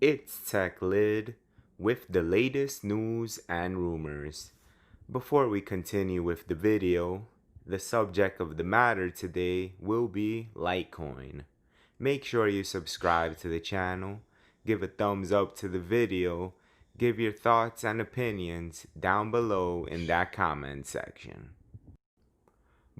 It's Tech Lid with the latest news and rumors. Before we continue with the video, the subject of the matter today will be Litecoin. Make sure you subscribe to the channel, give a thumbs up to the video, give your thoughts and opinions down below in that comment section.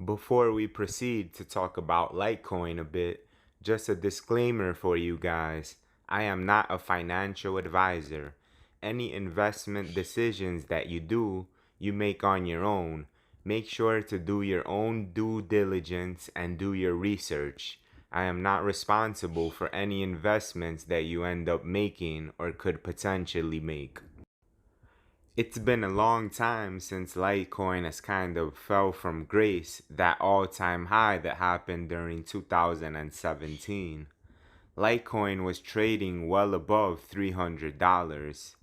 Before we proceed to talk about Litecoin a bit, just a disclaimer for you guys. I am not a financial advisor. Any investment decisions that you do, you make on your own. Make sure to do your own due diligence and do your research. I am not responsible for any investments that you end up making or could potentially make. It's been a long time since Litecoin has kind of fell from grace, that all-time high that happened during 2017. Litecoin was trading well above $300,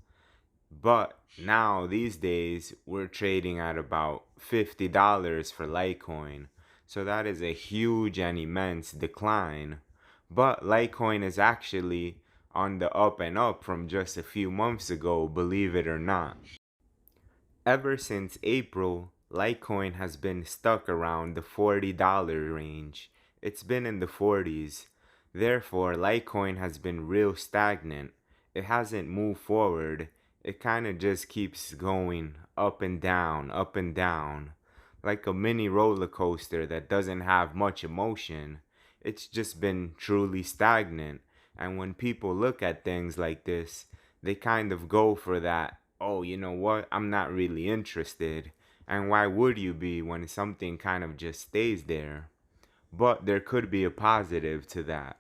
but now these days we're trading at about $50 for Litecoin. So that is a huge and immense decline. But Litecoin is actually on the up and up from just a few months ago, believe it or not. Ever since April, Litecoin has been stuck around the $40 range. It's been in the 40s. Therefore, Litecoin has been real stagnant. It hasn't moved forward. It kind of just keeps going up and down, like a mini roller coaster that doesn't have much emotion. It's just been truly stagnant. And when people look at things like this, they kind of go for that, oh, you know what, I'm not really interested. And why would you be when something kind of just stays there? But there could be a positive to that.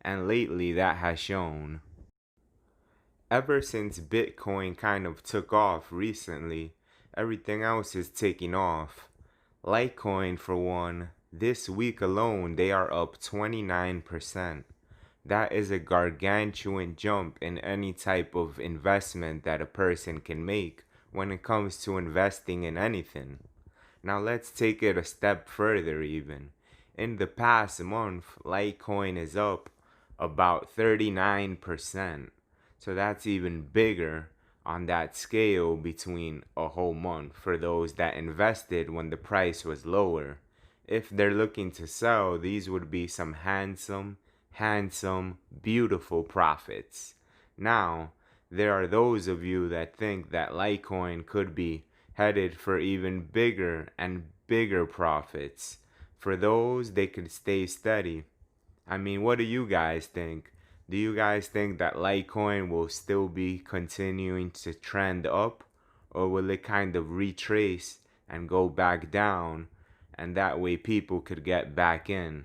And lately that has shown. Ever since Bitcoin kind of took off recently, everything else is taking off. Litecoin, for one, this week alone, they are up 29%. That is a gargantuan jump in any type of investment that a person can make when it comes to investing in anything. Now let's take it a step further even. In the past month, Litecoin is up about 39%. So that's even bigger on that scale between a whole month for those that invested when the price was lower. If they're looking to sell, these would be some handsome, beautiful profits. Now, there are those of you that think that Litecoin could be headed for even bigger and bigger profits. For those, they could stay steady. I mean, what do you guys think? Do you guys think that Litecoin will still be continuing to trend up? Or will it kind of retrace and go back down? And that way people could get back in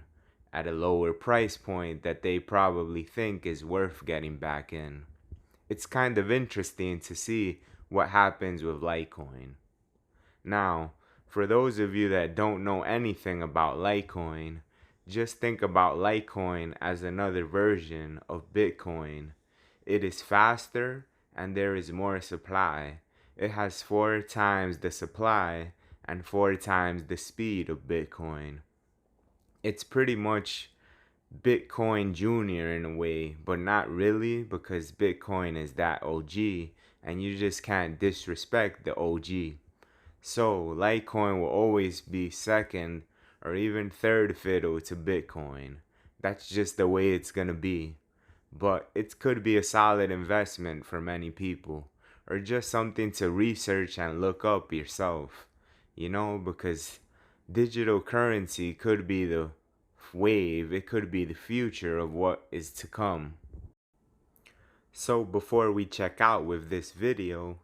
at a lower price point that they probably think is worth getting back in. It's kind of interesting to see what happens with Litecoin. Now, for those of you that don't know anything about Litecoin, just think about Litecoin as another version of Bitcoin. It is faster and there is more supply. It has 4 times the supply and 4 times the speed of Bitcoin. It's pretty much Bitcoin Junior in a way, but not really, because Bitcoin is that OG and you just can't disrespect the OG. So Litecoin will always be second or even third fiddle to Bitcoin. That's just the way it's gonna be. But it could be a solid investment for many people, or just something to research and look up yourself. Because digital currency could be the wave, it could be the future of what is to come. So before we check out with this video,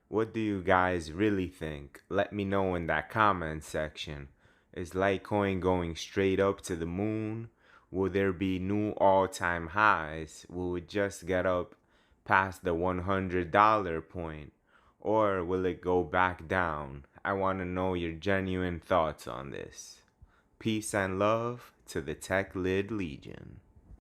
what do you guys really think? Let me know in that comment section. Is Litecoin going straight up to the moon? Will there be new all-time highs? Will it just get up past the $100 point? Or will it go back down? I want to know your genuine thoughts on this. Peace and love to the Tech Lid Legion.